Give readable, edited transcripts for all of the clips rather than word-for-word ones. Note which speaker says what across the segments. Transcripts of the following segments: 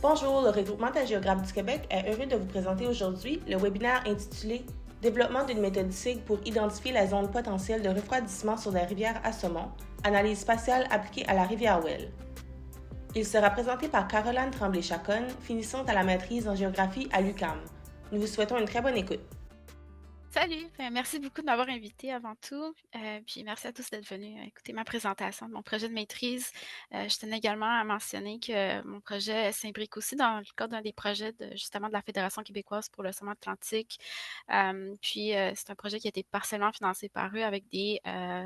Speaker 1: Bonjour, le regroupement des géographes du Québec est heureux de vous présenter aujourd'hui le webinaire intitulé Développement d'une méthode SIG pour identifier la zone potentielle de refroidissement sur la rivière à saumon, analyse spatiale appliquée à la rivière Well. Il sera présenté par Caroline Tremblay-Chacon, finissante à la maîtrise en géographie à l'UQAM. Nous vous souhaitons une très bonne écoute.
Speaker 2: Salut! Merci beaucoup de m'avoir invité avant tout. Puis merci à tous d'être venus écouter ma présentation de mon projet de maîtrise. Je tenais également à mentionner que mon projet s'imbrique aussi dans le cadre d'un des projets justement de la Fédération québécoise pour le saumon atlantique. Puis c'est un projet qui a été partiellement financé par eux avec des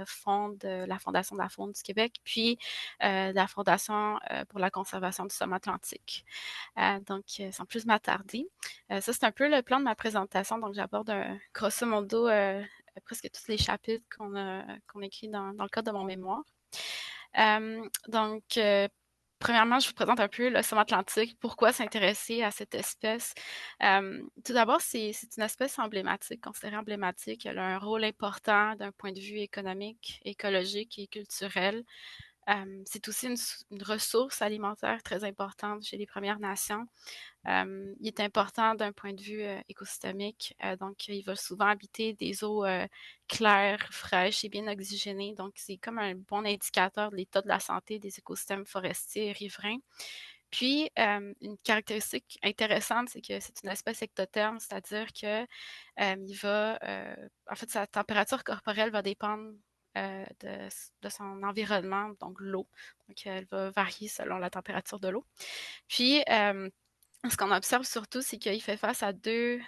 Speaker 2: fonds de la Fondation de la faune du Québec, puis de la Fondation pour la conservation du saumon atlantique. Donc, sans plus m'attarder, ça, c'est un peu le plan de ma présentation. Donc, j'aborde grosso modo presque tous les chapitres qu'on écrit dans le cadre de mon mémoire. Donc, premièrement, je vous présente un peu le saumon atlantique. Pourquoi s'intéresser à cette espèce? Tout d'abord, c'est une espèce emblématique, considérée emblématique. Elle a un rôle important d'un point de vue économique, écologique et culturel. C'est aussi une ressource alimentaire très importante chez les Premières Nations. Il est important d'un point de vue écosystémique. Donc, il va souvent habiter des eaux claires, fraîches et bien oxygénées. Donc, c'est comme un bon indicateur de l'état de la santé des écosystèmes forestiers et riverains. Puis, une caractéristique intéressante, c'est que c'est une espèce ectotherme, c'est-à-dire que en fait, sa température corporelle va dépendre de son environnement, donc l'eau. Donc, elle va varier selon la température de l'eau. Puis, ce qu'on observe surtout, c'est qu'il fait face à deux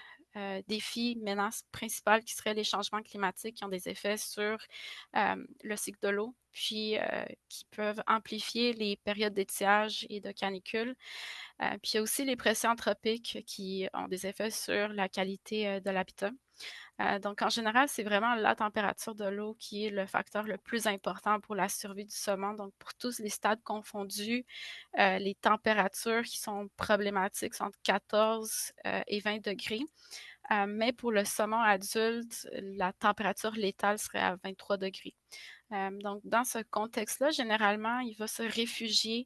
Speaker 2: défis, menaces principales qui seraient les changements climatiques qui ont des effets sur le cycle de l'eau, puis qui peuvent amplifier les périodes d'étiage et de canicule. Puis il y a aussi les pressions anthropiques qui ont des effets sur la qualité de l'habitat. Donc, en général, c'est vraiment la température de l'eau qui est le facteur le plus important pour la survie du saumon. Donc, pour tous les stades confondus, les températures qui sont problématiques sont entre 14 et 20 degrés. Mais pour le saumon adulte, la température létale serait à 23 degrés. Donc, dans ce contexte-là, généralement, il va se réfugier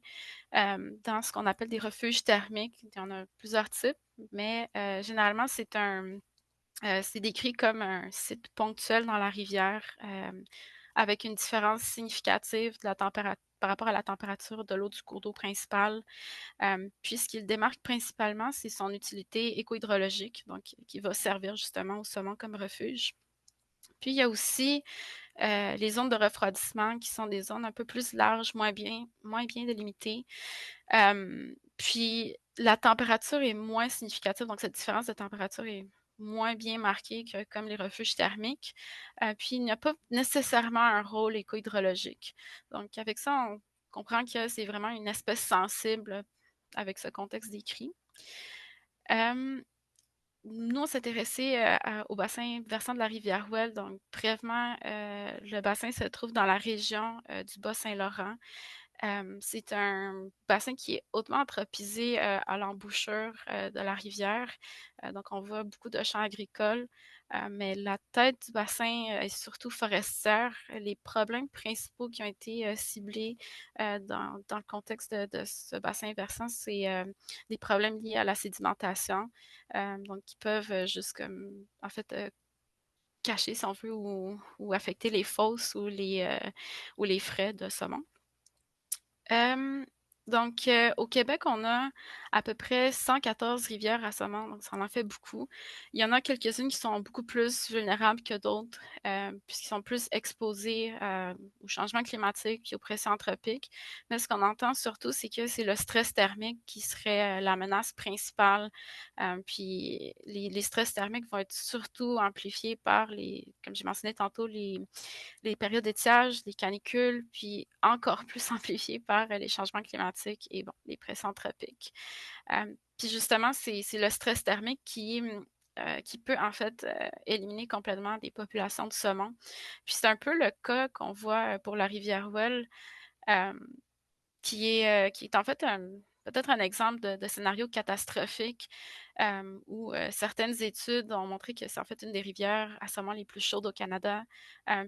Speaker 2: dans ce qu'on appelle des refuges thermiques. Il y en a plusieurs types, mais généralement, c'est décrit comme un site ponctuel dans la rivière avec une différence significative de la température par rapport à la température de l'eau du cours d'eau principal. Puis ce qui le démarque principalement, c'est son utilité éco-hydrologique, donc qui va servir justement au saumon comme refuge. Puis il y a aussi les zones de refroidissement qui sont des zones un peu plus larges, moins bien délimitées. Puis la température est moins significative, donc cette différence de température est moins bien marquée que comme les refuges thermiques. Puis il n'y a pas nécessairement un rôle éco-hydrologique. Donc avec ça, on comprend que c'est vraiment une espèce sensible avec ce contexte décrit. Nous, on s'intéressait au bassin versant de la rivière Well. Donc, brièvement, le bassin se trouve dans la région du Bas-Saint-Laurent. C'est un bassin qui est hautement anthropisé à l'embouchure de la rivière. Donc, on voit beaucoup de champs agricoles, mais la tête du bassin est surtout forestière. Les problèmes principaux qui ont été ciblés dans le contexte de ce bassin versant, c'est des problèmes liés à la sédimentation, donc qui peuvent juste comme, en fait, cacher, si on veut, ou affecter les fosses ou les frais de saumon. Donc, au Québec, on a à peu près 114 rivières à saumon, donc ça en fait beaucoup. Il y en a quelques-unes qui sont beaucoup plus vulnérables que d'autres, puisqu'ils sont plus exposés au changement climatique puis aux pressions anthropiques. Mais ce qu'on entend surtout, c'est que c'est le stress thermique qui serait la menace principale. Puis les stress thermiques vont être surtout amplifiés par comme j'ai mentionné tantôt, les périodes d'étiage, les canicules, puis encore plus amplifiées par les changements climatiques et bon, les pressions tropiques. Puis justement, c'est le stress thermique qui peut en fait éliminer complètement des populations de saumon. Puis c'est un peu le cas qu'on voit pour la rivière Well, euh, qui est en fait peut-être un exemple de scénario catastrophique où certaines études ont montré que c'est en fait une des rivières à saumon les plus chaudes au Canada,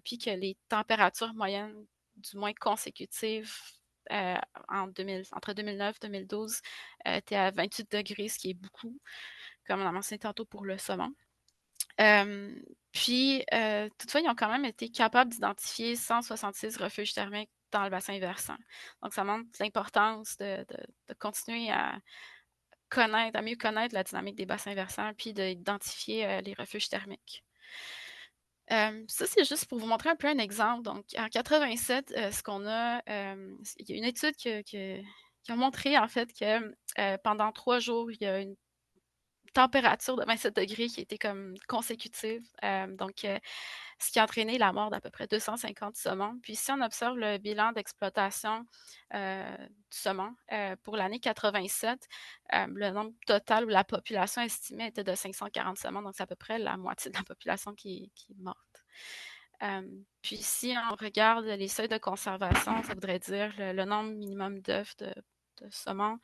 Speaker 2: puis que les températures moyennes, du moins consécutives, entre 2009 et 2012 était à 28 degrés, ce qui est beaucoup, comme on a mentionné tantôt pour le saumon. Toutefois, ils ont quand même été capables d'identifier 166 refuges thermiques dans le bassin versant. Donc, ça montre l'importance de continuer à mieux connaître la dynamique des bassins versants, puis d'identifier les refuges thermiques. Ça, c'est juste pour vous montrer un peu un exemple. Donc, en 87, ce qu'on a, il y a une étude qui a montré, en fait, que pendant 3 jours, il y a une température de 27 degrés qui était comme consécutive. Ce qui a entraîné la mort d'à peu près 250 saumons. Puis si on observe le bilan d'exploitation du saumon pour l'année 87, le nombre total ou la population estimée était de 540 saumons, donc c'est à peu près la moitié de la population qui est morte. Puis si on regarde les seuils de conservation, ça voudrait dire le nombre minimum d'œufs de saumon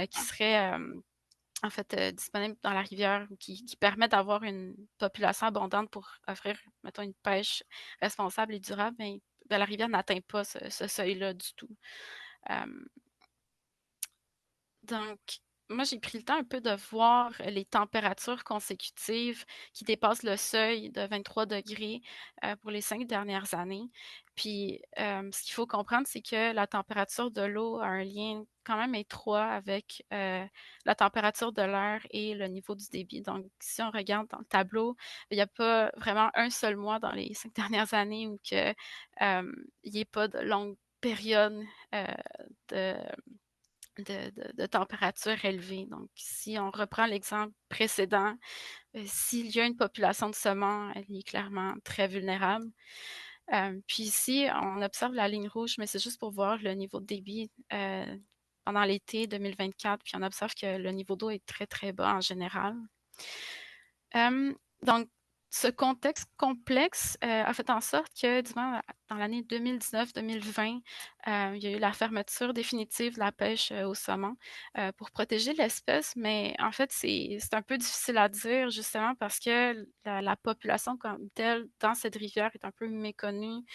Speaker 2: qui serait en fait disponible dans la rivière ou qui permet d'avoir une population abondante pour offrir, mettons, une pêche responsable et durable, mais la rivière n'atteint pas ce seuil-là du tout. Donc, moi, j'ai pris le temps un peu de voir les températures consécutives qui dépassent le seuil de 23 degrés pour les 5 dernières années. Puis, ce qu'il faut comprendre, c'est que la température de l'eau a un lien quand même étroit avec la température de l'air et le niveau du débit. Donc, si on regarde dans le tableau, il n'y a pas vraiment un seul mois dans les 5 dernières années où il n'y ait pas de longue période de température élevée. Donc, si on reprend l'exemple précédent, s'il y a une population de saumon, elle est clairement très vulnérable. Puis ici, on observe la ligne rouge, mais c'est juste pour voir le niveau de débit pendant l'été 2024, puis on observe que le niveau d'eau est très, très bas en général. Donc, ce contexte complexe a fait en sorte que, disons, dans l'année 2019-2020, il y a eu la fermeture définitive de la pêche au saumon pour protéger l'espèce, mais en fait, c'est un peu difficile à dire, justement, parce que la population comme telle dans cette rivière est un peu méconnue.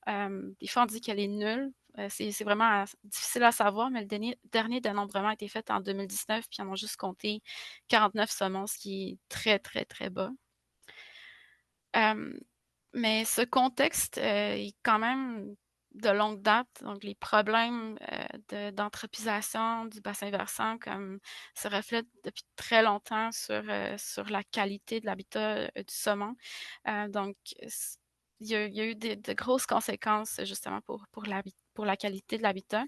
Speaker 2: Des fois, on dit qu'elle est nulle. C'est vraiment difficile à savoir, mais le dernier dénombrement a été fait en 2019, puis ils en ont juste compté 49 saumons, ce qui est très, très, très bas. Mais ce contexte est quand même de longue date. Donc, les problèmes d'anthropisation du bassin versant comme se reflètent depuis très longtemps sur la qualité de l'habitat du saumon. Donc, il y a eu de grosses conséquences justement pour la qualité de l'habitat.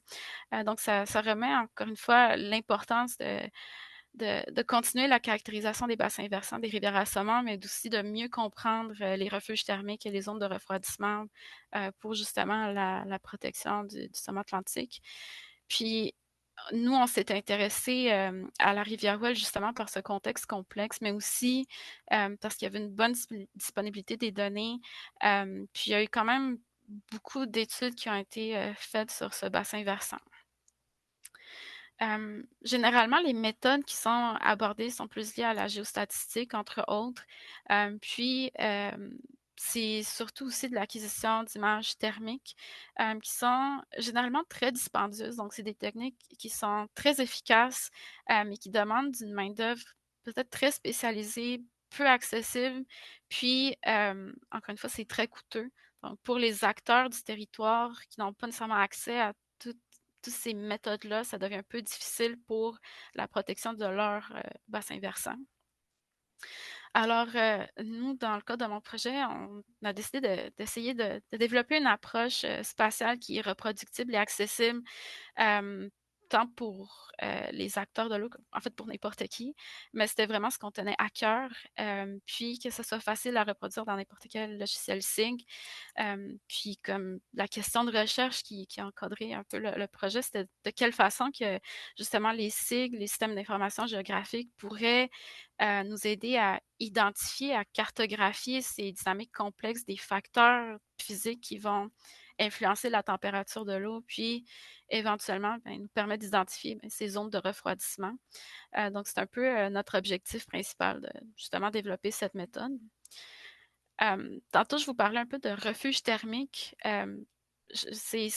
Speaker 2: Donc, ça remet encore une fois l'importance de continuer la caractérisation des bassins versants des rivières à saumon, mais aussi de mieux comprendre les refuges thermiques et les zones de refroidissement pour justement la protection du saumon atlantique. Puis, nous, on s'est intéressé à la rivière Wells justement par ce contexte complexe, mais aussi parce qu'il y avait une bonne disponibilité des données. Puis, il y a eu quand même beaucoup d'études qui ont été faites sur ce bassin versant. Généralement, les méthodes qui sont abordées sont plus liées à la géostatistique, entre autres. C'est surtout aussi de l'acquisition d'images thermiques qui sont généralement très dispendieuses. Donc, c'est des techniques qui sont très efficaces, mais qui demandent une main-d'œuvre peut-être très spécialisée, peu accessible. Puis, encore une fois, c'est très coûteux. Donc, pour les acteurs du territoire qui n'ont pas nécessairement accès à toutes ces méthodes-là, ça devient un peu difficile pour la protection de leur bassin versant. Alors, nous, dans le cas de mon projet, on a décidé d'essayer de développer une approche spatiale qui est reproductible et accessible tant pour les acteurs de l'eau, en fait pour n'importe qui, mais c'était vraiment ce qu'on tenait à cœur, puis que ce soit facile à reproduire dans n'importe quel logiciel SIG. Puis comme la question de recherche qui a encadré un peu le projet, c'était de quelle façon que justement les SIG, les systèmes d'information géographique, pourraient nous aider à identifier, à cartographier ces dynamiques complexes des facteurs physiques qui vont influencer la température de l'eau, puis éventuellement nous permettre d'identifier ces zones de refroidissement. Donc, c'est un peu notre objectif principal de justement développer cette méthode. Tantôt, je vous parlais un peu de refuge thermique.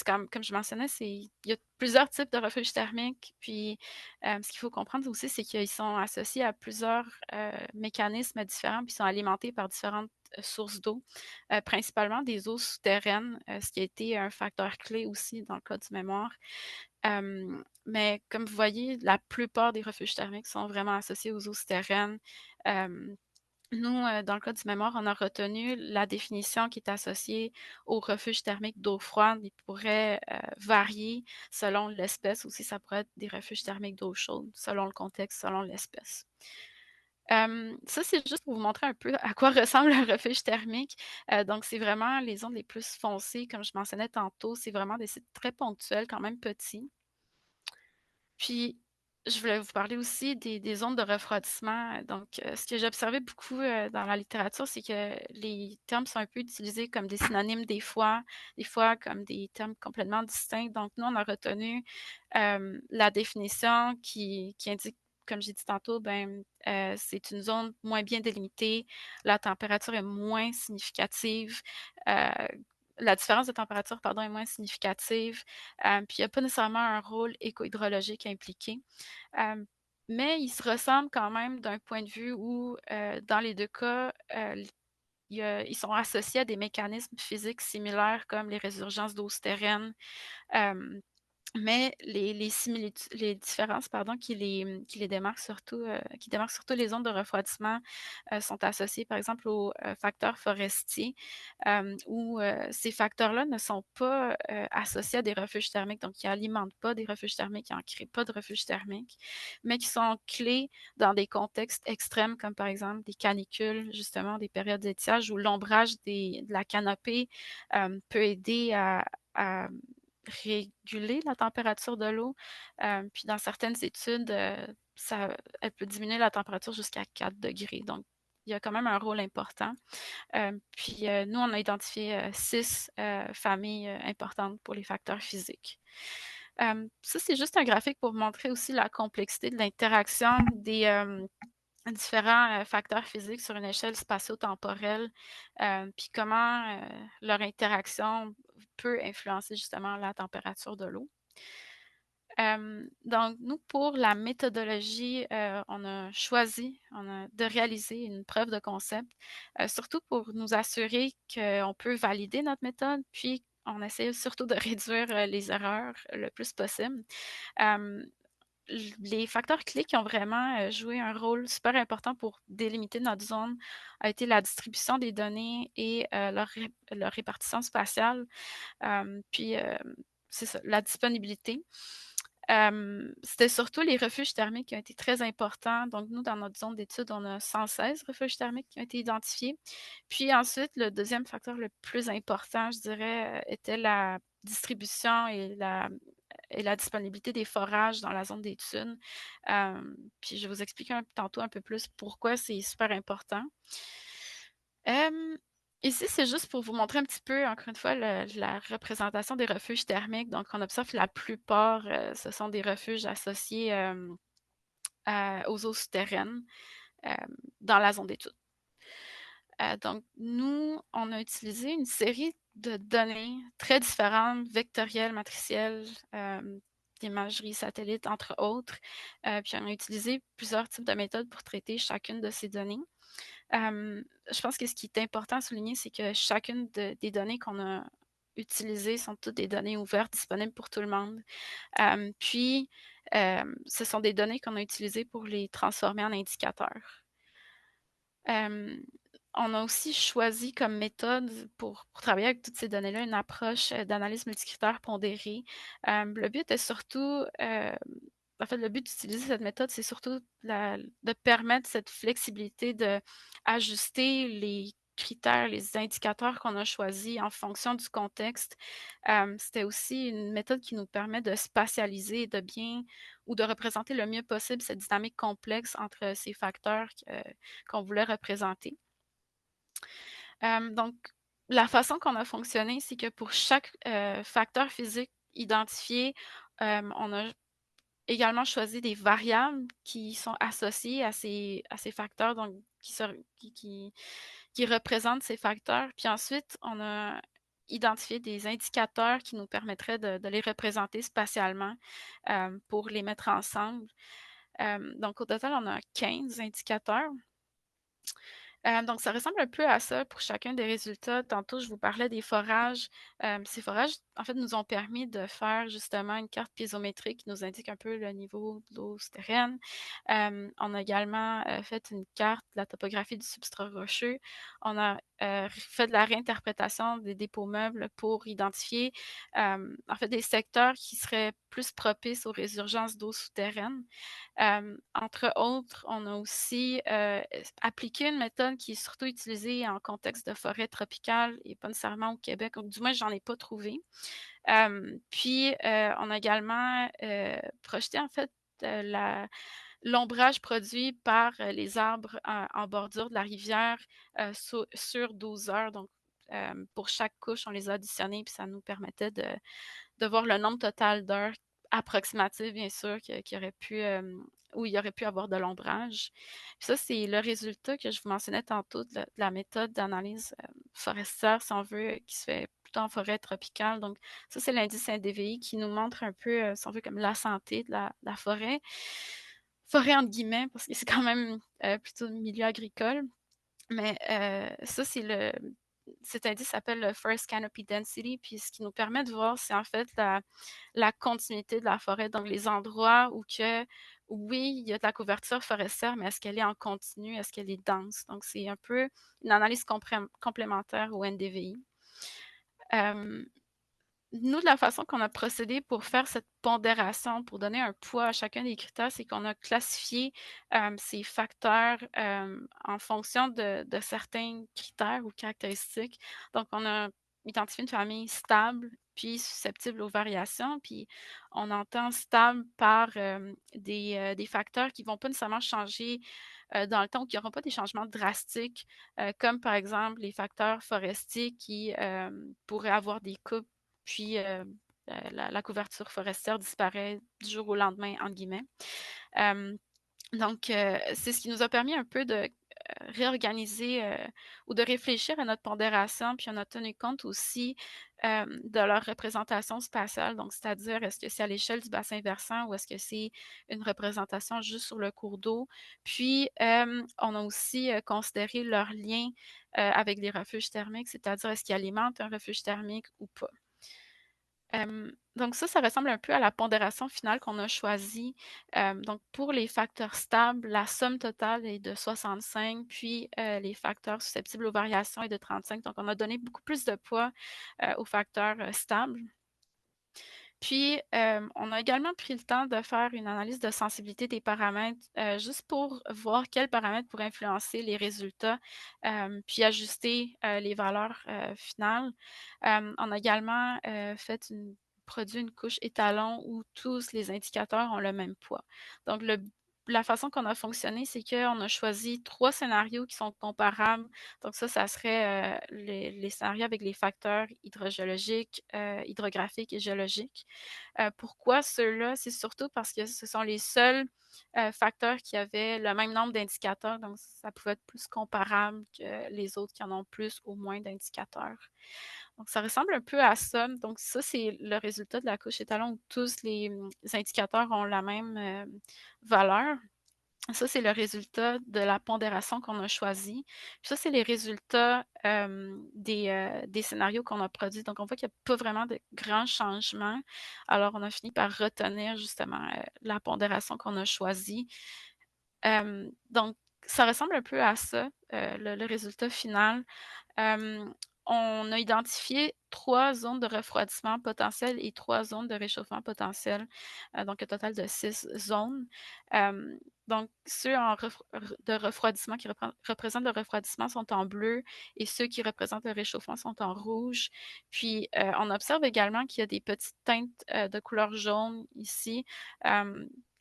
Speaker 2: comme je mentionnais, il y a plusieurs types de refuges thermiques. Puis, ce qu'il faut comprendre aussi, c'est qu'ils sont associés à plusieurs mécanismes différents, puis sont alimentés par différentes sources d'eau, principalement des eaux souterraines, ce qui a été un facteur clé aussi dans le cas du mémoire. Mais comme vous voyez, la plupart des refuges thermiques sont vraiment associés aux eaux souterraines. Euh, Nous, dans le cas du mémoire, on a retenu la définition qui est associée au refuge thermique d'eau froide. Il pourrait varier selon l'espèce aussi. Ça pourrait être des refuges thermiques d'eau chaude, selon le contexte, selon l'espèce. Ça, c'est juste pour vous montrer un peu à quoi ressemble un refuge thermique. Donc, c'est vraiment les zones les plus foncées, comme je mentionnais tantôt. C'est vraiment des sites très ponctuels, quand même petits. Puis, je voulais vous parler aussi des zones de refroidissement. Donc, ce que j'ai observé beaucoup dans la littérature, c'est que les termes sont un peu utilisés comme des synonymes des fois comme des termes complètement distincts. Donc, nous, on a retenu la définition qui indique, comme j'ai dit tantôt, c'est une zone moins bien délimitée, la température est moins significative, euh, la différence de température, pardon, est moins significative. Puis il n'y a pas nécessairement un rôle éco-hydrologique impliqué. Euh, mais ils se ressemblent quand même d'un point de vue où, dans les deux cas, ils sont associés à des mécanismes physiques similaires comme les résurgences d'eau souterraine, euh, mais les différences, pardon, qui les démarquent surtout, qui démarquent surtout les zones de refroidissement, sont associées, par exemple, aux facteurs forestiers, où ces facteurs-là ne sont pas associés à des refuges thermiques, donc qui n'alimentent pas des refuges thermiques, qui n'en créent pas de refuges thermiques, mais qui sont clés dans des contextes extrêmes, comme par exemple des canicules, justement, des périodes d'étiage où l'ombrage de la canopée peut aider à réguler la température de l'eau. Puis dans certaines études, elle peut diminuer la température jusqu'à 4 degrés. Donc, il y a quand même un rôle important. Puis nous, on a identifié 6 familles importantes pour les facteurs physiques. Ça, c'est juste un graphique pour montrer aussi la complexité de l'interaction des différents facteurs physiques sur une échelle spatio-temporelle, puis comment leur interaction peut influencer justement la température de l'eau. Donc, nous, pour la méthodologie, on a choisi de réaliser une preuve de concept, surtout pour nous assurer qu'on peut valider notre méthode, puis on essaie surtout de réduire les erreurs le plus possible. Euh, les facteurs clés qui ont vraiment joué un rôle super important pour délimiter notre zone a été la distribution des données et leur répartition spatiale, puis c'est ça, la disponibilité. C'était surtout les refuges thermiques qui ont été très importants. Donc, nous, dans notre zone d'étude, on a 116 refuges thermiques qui ont été identifiés. Puis ensuite, le deuxième facteur le plus important, je dirais, était la distribution et la disponibilité des forages dans la zone d'étude. Puis je vais vous expliquer tantôt un peu plus pourquoi c'est super important. Ici, c'est juste pour vous montrer un petit peu, encore une fois, la représentation des refuges thermiques. Donc, on observe que la plupart, ce sont des refuges associés aux eaux souterraines euh, dans la zone d'étude. Donc, nous, on a utilisé une série de données très différentes, vectorielles, matricielles, d'imagerie satellite, entre autres. Puis, on a utilisé plusieurs types de méthodes pour traiter chacune de ces données. Je pense que ce qui est important à souligner, c'est que chacune des données qu'on a utilisées sont toutes des données ouvertes, disponibles pour tout le monde. Puis, ce sont des données qu'on a utilisées pour les transformer en indicateurs. On a aussi choisi comme méthode pour travailler avec toutes ces données-là une approche d'analyse multicritère pondérée. Le but est surtout, en fait, le but d'utiliser cette méthode, c'est surtout de permettre cette flexibilité d'ajuster les critères, les indicateurs qu'on a choisis en fonction du contexte. C'était aussi une méthode qui nous permet de spatialiser de bien ou de représenter le mieux possible cette dynamique complexe entre ces facteurs qu'on voulait représenter. Donc, la façon qu'on a fonctionné, c'est que pour chaque facteur physique identifié, on a également choisi des variables qui sont associées à ces facteurs, donc qui représentent ces facteurs. Puis ensuite, on a identifier des indicateurs qui nous permettraient de les représenter spatialement pour les mettre ensemble. Donc, au total, on a 15 indicateurs. Donc, ça ressemble un peu à ça pour chacun des résultats. Tantôt, je vous parlais des forages. Ces forages, en fait, nous ont permis de faire justement une carte piézométrique qui nous indique un peu le niveau de l'eau souterraine. On a également fait une carte de la topographie du substrat rocheux. On a fait de la réinterprétation des dépôts meubles pour identifier, en fait, des secteurs qui seraient plus propices aux résurgences d'eau souterraine. Entre autres, on a aussi appliqué une méthode qui est surtout utilisée en contexte de forêt tropicale et pas nécessairement au Québec, ou du moins, j'en ai pas trouvé. Puis, on a également projeté en fait l'ombrage produit par les arbres en bordure de la rivière sur 12 heures. Donc, pour chaque couche, on les a additionnés, puis ça nous permettait de voir le nombre total d'heures approximatif, bien sûr, qui aurait pu, où il y aurait pu avoir de l'ombrage. Ça, c'est le résultat que je vous mentionnais tantôt de la méthode d'analyse forestière, si on veut, qui se fait plutôt en forêt tropicale. Donc, ça, c'est l'indice NDVI qui nous montre un peu, si on veut, comme la santé de la forêt. Forêt entre guillemets, parce que c'est quand même plutôt milieu agricole. Mais ça, cet indice s'appelle le Forest Canopy Density, puis ce qui nous permet de voir, c'est en fait la continuité de la forêt, donc les endroits où oui, il y a de la couverture forestière, mais est-ce qu'elle est en continu, est-ce qu'elle est dense? Donc, c'est un peu une analyse complémentaire au NDVI. Nous, de la façon qu'on a procédé pour faire cette pondération, pour donner un poids à chacun des critères, c'est qu'on a classifié ces facteurs en fonction de certains critères ou caractéristiques. Donc, on a identifié une famille stable, puis susceptible aux variations, puis on entend stable par des facteurs qui ne vont pas nécessairement changer dans le temps ou qui n'auront pas des changements drastiques, comme par exemple les facteurs forestiers qui pourraient avoir des coupes puis la couverture forestière disparaît du jour au lendemain, entre guillemets. Donc, c'est ce qui nous a permis un peu de réorganiser ou de réfléchir à notre pondération, puis on a tenu compte aussi de leur représentation spatiale, donc c'est-à-dire est-ce que c'est à l'échelle du bassin versant ou est-ce que c'est une représentation juste sur le cours d'eau. Puis, on a aussi considéré leur lien avec les refuges thermiques, c'est-à-dire est-ce qu'ils alimentent un refuge thermique ou pas. Donc ça ressemble un peu à la pondération finale qu'on a choisie. Donc pour les facteurs stables, la somme totale est de 65, puis les facteurs susceptibles aux variations est de 35. Donc on a donné beaucoup plus de poids aux facteurs stables. Puis, on a également pris le temps de faire une analyse de sensibilité des paramètres, juste pour voir quels paramètres pourraient influencer les résultats, puis ajuster les valeurs finales. On a également produit une couche étalon où tous les indicateurs ont le même poids. Donc, la façon qu'on a fonctionné, c'est qu'on a choisi 3 scénarios qui sont comparables. Donc ça serait les scénarios avec les facteurs hydrogéologiques, hydrographiques et géologiques. Pourquoi ceux-là? C'est surtout parce que ce sont les seuls facteurs qui avaient le même nombre d'indicateurs, donc ça pouvait être plus comparable que les autres qui en ont plus ou moins d'indicateurs. Donc, ça ressemble un peu à ça. Donc, ça, c'est le résultat de la couche étalon où tous les indicateurs ont la même valeur. Ça, c'est le résultat de la pondération qu'on a choisie. Puis ça, c'est les résultats des scénarios qu'on a produits. Donc, on voit qu'il n'y a pas vraiment de grands changements. Alors, on a fini par retenir justement la pondération qu'on a choisie. Donc, ça ressemble un peu à ça, le résultat final. On a identifié 3 zones de refroidissement potentielles et 3 zones de réchauffement potentiel, donc un total de 6 zones. Donc, ceux de refroidissement qui représentent le refroidissement sont en bleu et ceux qui représentent le réchauffement sont en rouge. Puis, on observe également qu'il y a des petites teintes de couleur jaune ici,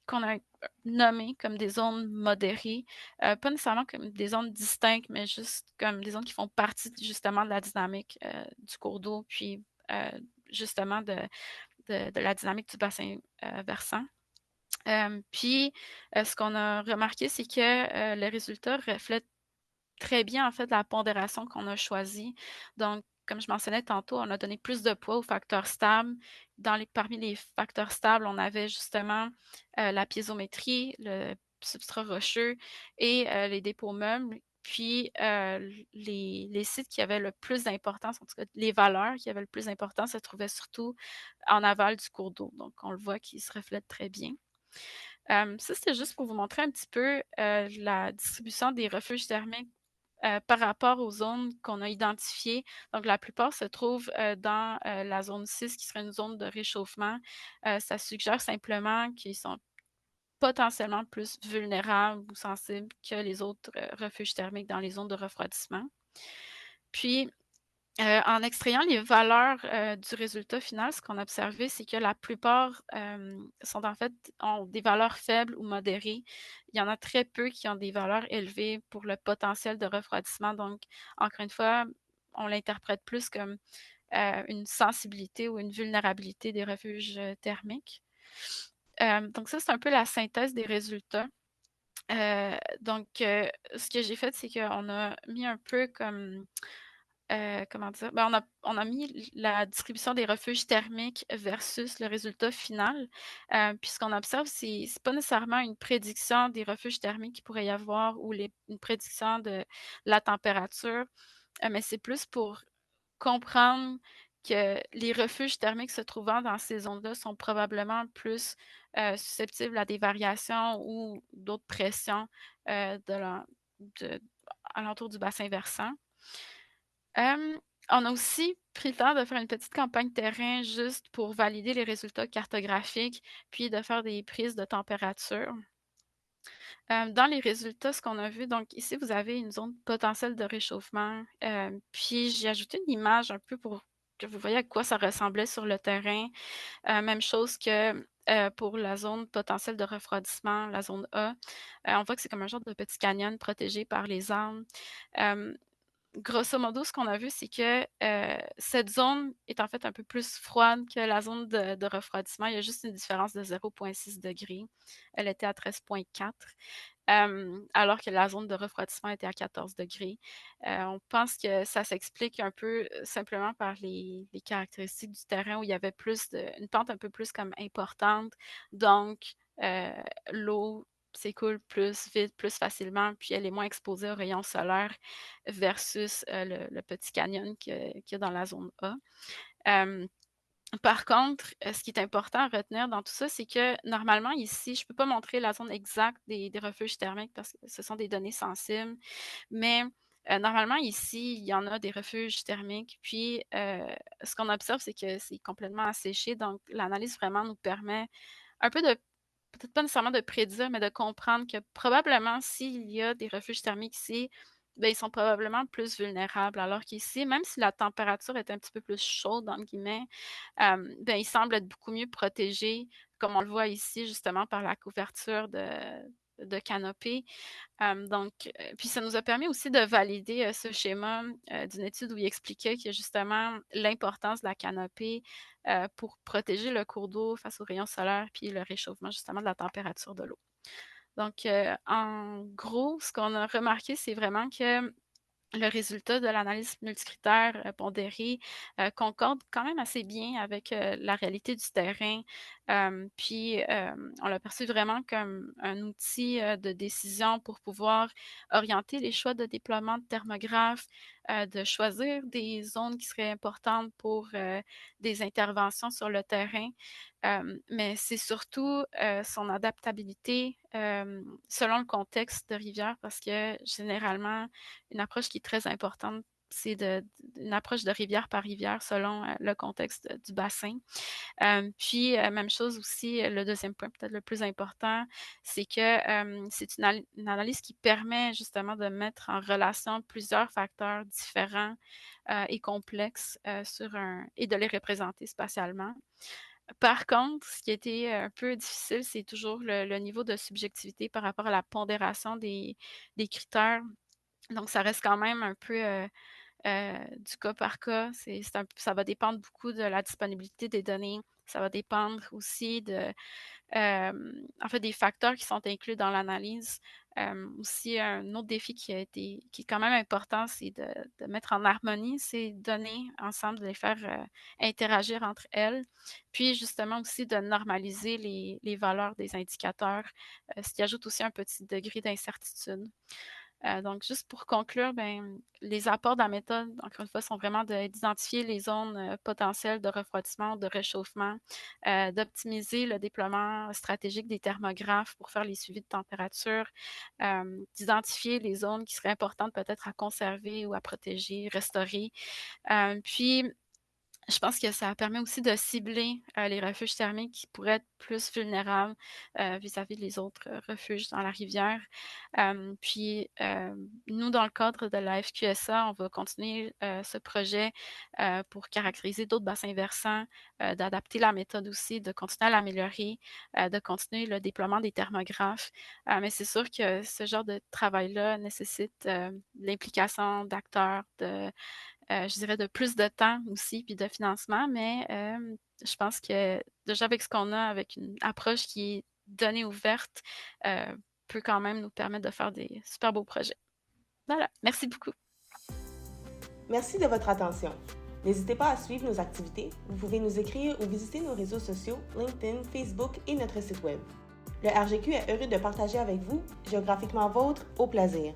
Speaker 2: qu'on a nommées comme des zones modérées, pas nécessairement comme des zones distinctes, mais juste comme des zones qui font partie justement de la dynamique du cours d'eau, puis justement de la dynamique du bassin versant. Puis, ce qu'on a remarqué, c'est que les résultats reflètent très bien en fait la pondération qu'on a choisie. Donc, comme je mentionnais tantôt, on a donné plus de poids aux facteurs stables. Parmi les facteurs stables, on avait justement la piézométrie, le substrat rocheux et les dépôts meubles. Puis les sites qui avaient le plus d'importance, en tout cas les valeurs qui avaient le plus d'importance, se trouvaient surtout en aval du cours d'eau. Donc on le voit qui se reflète très bien. Ça, c'était juste pour vous montrer un petit peu la distribution des refuges thermiques par rapport aux zones qu'on a identifiées. Donc, la plupart se trouvent dans la zone 6, qui serait une zone de réchauffement. Ça suggère simplement qu'ils sont potentiellement plus vulnérables ou sensibles que les autres refuges thermiques dans les zones de refroidissement. Puis, en extrayant les valeurs du résultat final, ce qu'on a observé, c'est que la plupart sont en fait ont des valeurs faibles ou modérées. Il y en a très peu qui ont des valeurs élevées pour le potentiel de refroidissement. Donc, encore une fois, on l'interprète plus comme une sensibilité ou une vulnérabilité des refuges thermiques. Donc ça, c'est un peu la synthèse des résultats. Ce que j'ai fait, c'est qu'on a mis un peu comme comment dire? Ben, on a mis la distribution des refuges thermiques versus le résultat final. Puis ce qu'on observe, c'est pas nécessairement une prédiction des refuges thermiques qu'il pourrait y avoir ou une prédiction de la température, mais c'est plus pour comprendre que les refuges thermiques se trouvant dans ces zones-là sont probablement plus susceptibles à des variations ou d'autres pressions de, alentour du bassin versant. On a aussi pris le temps de faire une petite campagne terrain juste pour valider les résultats cartographiques, puis de faire des prises de température. Dans les résultats, ce qu'on a vu, donc ici, vous avez une zone potentielle de réchauffement. Puis j'ai ajouté une image un peu pour que vous voyez à quoi ça ressemblait sur le terrain. Même chose que pour la zone potentielle de refroidissement, la zone A. On voit que c'est comme un genre de petit canyon protégé par les arbres. Grosso modo, ce qu'on a vu, c'est que cette zone est en fait un peu plus froide que la zone de refroidissement. Il y a juste une différence de 0,6 degrés. Elle était à 13,4, alors que la zone de refroidissement était à 14 degrés. On pense que ça s'explique un peu simplement par les caractéristiques du terrain où il y avait une pente un peu plus comme importante. Donc, l'eau s'écoule plus vite, plus facilement, puis elle est moins exposée aux rayons solaires versus le petit canyon qu'il y a dans la zone A. Par contre, ce qui est important à retenir dans tout ça, c'est que normalement ici, je ne peux pas montrer la zone exacte des refuges thermiques parce que ce sont des données sensibles, mais normalement ici, il y en a des refuges thermiques. Puis, ce qu'on observe, c'est que c'est complètement asséché. Donc, l'analyse vraiment nous permet un peu de peut-être pas nécessairement de prédire, mais de comprendre que probablement s'il y a des refuges thermiques ici, ben, ils sont probablement plus vulnérables. Alors qu'ici, même si la température est un petit peu plus chaude, entre guillemets, ben, ils semblent être beaucoup mieux protégés, comme on le voit ici, justement, par la couverture de canopée. Puis ça nous a permis aussi de valider ce schéma d'une étude où il expliquait que justement l'importance de la canopée pour protéger le cours d'eau face aux rayons solaires puis le réchauffement justement de la température de l'eau. Donc, en gros, ce qu'on a remarqué, c'est vraiment que le résultat de l'analyse multicritère pondérée concorde quand même assez bien avec la réalité du terrain. Puis, on l'a perçu vraiment comme un outil de décision pour pouvoir orienter les choix de déploiement de thermographes, de choisir des zones qui seraient importantes pour des interventions sur le terrain. Mais c'est surtout son adaptabilité selon le contexte de rivière parce que généralement, une approche qui est très importante, c'est une approche de rivière par rivière selon le contexte du bassin. Puis, même chose aussi, le deuxième point peut-être le plus important, c'est que c'est une analyse qui permet justement de mettre en relation plusieurs facteurs différents et complexes et de les représenter spatialement. Par contre, ce qui a été un peu difficile, c'est toujours le niveau de subjectivité par rapport à la pondération des critères. Donc, ça reste quand même un peu du cas par cas. Ça va dépendre beaucoup de la disponibilité des données. Ça va dépendre aussi en fait, des facteurs qui sont inclus dans l'analyse. Aussi, un autre défi qui est quand même important, c'est de mettre en harmonie ces données ensemble, de les faire interagir entre elles. Puis, justement, aussi de normaliser les valeurs des indicateurs, ce qui ajoute aussi un petit degré d'incertitude. Donc, juste pour conclure, les apports de la méthode, encore une fois, sont vraiment d'identifier les zones potentielles de refroidissement, de réchauffement, d'optimiser le déploiement stratégique des thermographes pour faire les suivis de température, d'identifier les zones qui seraient importantes peut-être à conserver ou à protéger, restaurer. Puis, je pense que ça permet aussi de cibler les refuges thermiques qui pourraient être plus vulnérables vis-à-vis des autres refuges dans la rivière. Puis, nous, dans le cadre de la FQSA, on va continuer ce projet pour caractériser d'autres bassins versants, d'adapter la méthode aussi, de continuer à l'améliorer, de continuer le déploiement des thermographes. Mais c'est sûr que ce genre de travail-là nécessite l'implication d'acteurs, je dirais de plus de temps aussi, puis de financement, mais je pense que déjà avec ce qu'on a, avec une approche qui est donnée ouverte, peut quand même nous permettre de faire des super beaux projets. Voilà, merci beaucoup.
Speaker 1: Merci de votre attention. N'hésitez pas à suivre nos activités. Vous pouvez nous écrire ou visiter nos réseaux sociaux, LinkedIn, Facebook et notre site web. Le RGQ est heureux de partager avec vous, géographiquement vôtre, au plaisir.